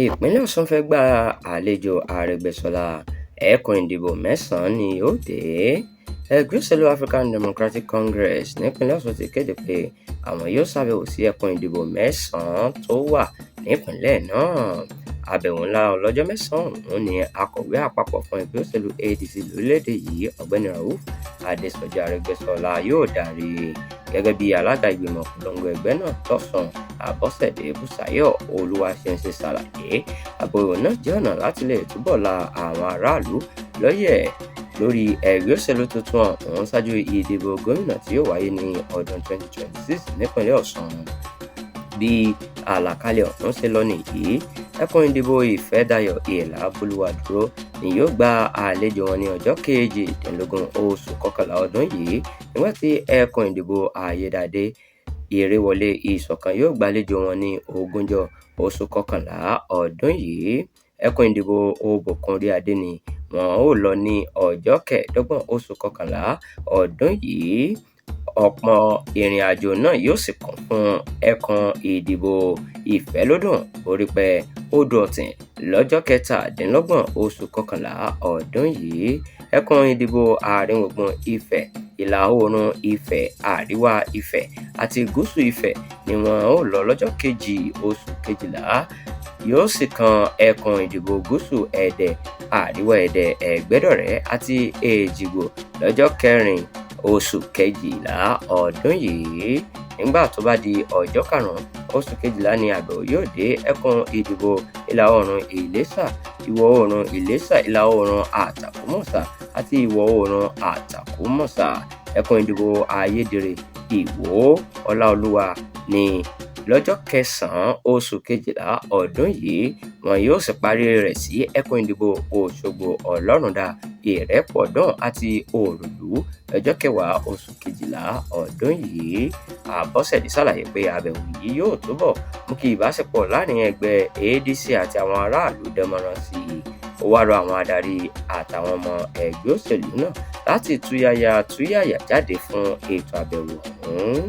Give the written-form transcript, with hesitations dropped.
Ìpínlẹ̀ Ọ̀ṣun fẹ́ gba àlejò Arẹ́gbẹ́ṣọlá, ẹkùn ìdìbò mẹ́sàn-án ni yóò dé. Ẹgbẹ́ òṣèlú African Democratic Congress nípínlẹ̀ Ọ̀ṣun ti kéde pé àwọn yóò ṣàbẹ̀wò sí ẹkùn ìdìbò mẹ́sàn-án tó wà nípínlẹ̀ náà. Àbẹ̀wò ńlá ọlọ́jọ́ mẹ́sàn-án ọ̀hún ni akọ̀wé àpapọ̀ fún ẹgbẹ́ òṣèlú ADC lórílẹ̀‐èdè yìí ọ̀gbẹ́ni Rauf Adésọjí Arẹ́gbẹ́ṣọlá yóò darí gẹ́gẹ́ bí alága ìgbìmọ̀ ìpolongo ẹgbẹ́ náà lọ́sùn Àbọ̀sẹ̀dé Bùsáyọ̀ Olúwaṣeun ṣàlàyé. Àbẹ̀wò náà jẹ́ ọ̀nà láti lè túbọ̀ la àwọn aráàlú lọ́yẹ̀ lórí ẹgbẹ́ òṣèlú tuntun ọ̀hún ṣáájú ìdìbò gómìnà tí yóò wáyé ní ọdún 2026 nípínlẹ̀ Ọ̀ṣun. Bí àlàkalẹ̀ ọ̀hún ṣe lọ nìyí, ẹkùn ìdìbò Ìfẹ́dayọ̀ Ìlà Bolúwadúró ni yóò gba àlejò wọn ní ọjọ́ kejìdínlógún oṣù kọkànlá ọdún yìí, nígbà tí ẹkùn ìdìbò Ayédáadé Ìrèwọlé Ìṣọ̀kan yóò gbàlejò wọn ní ogúnjọ́ oṣù kọkànlá ọdún yìí. Ẹkùn ìdìbò Òbòkùnríadé ni wọn ó lọ ní ọjọ́ kẹẹ̀ẹ́dọ́gbọ̀n oṣù kọkànlá ọdún yìí. Ọ̀pọ̀ ìrìn àjò náà yóò sì kún fún ẹkùn ìdìbò Ìfẹ́lódùn Orípẹ́ Odò Ọ̀tìn lọ́jọ́ kẹtàdínlọ́gbọ̀n oṣù kọkànlá ọdún yìí. Ẹkùn ìdìbò Àárín Gbùngbùn Ifẹ̀, Ìlà Oòrùn Ifẹ̀, Àríwá Ifẹ̀ àti Gúúsù Ifẹ̀ ni wọn ó lọ lọ́jọ́ kejì oṣù kejìlá, yóò sì kan ẹkùn ìdìbò Gúúsù Ẹdẹ, Àríwá Ẹdẹ, Ẹ̀gbẹ́dọ̀rẹ́ àti Èjìgbò lọ́jọ́ kẹrin oṣù kejìlá ọdún yìí. Nígbà tó bá di ọjọ́ karùn-ún oṣù kejìlá ni àbẹ̀wò yóò dé ẹkùn ìdìbò ìlà oòrùn Ìléṣà, ìwọ̀ oòrùn Ìléṣà, ìlà oòrùn Àtàkùmọ̀sà àti ìwọ̀ oòrùn Àtàkùmọ̀sà. Ẹkùn ìdìbò Ayédèrè, Ìwó, Ọláolúwa ní lọ́jọ́ kẹsàn-án oṣù kejìlá ọdún yìí. Wọn yóò sì parí rẹ̀ sí ẹkùn ìdìbò Òṣogbo, Ọlọ́rundá, Ìrẹ́pọ̀dùn àti Òròlú lọ́jọ́ kẹwàá oṣù kejìlá ọdún yìí. Àbọ̀sẹ̀dé ṣàlàyé pé àbẹ̀wò yìí yóò túbọ̀ mú kí ìbáṣepọ̀ láàrin ẹgbẹ́ ADC àti àwọn aráàlú dánmọ́rán sí i. Ó wá rọ àwọn adarí àtàwọn ọmọ ẹgbẹ́ òṣèlú náà láti túyàyà jáde fún ètò àbẹ̀wò ọ̀hún.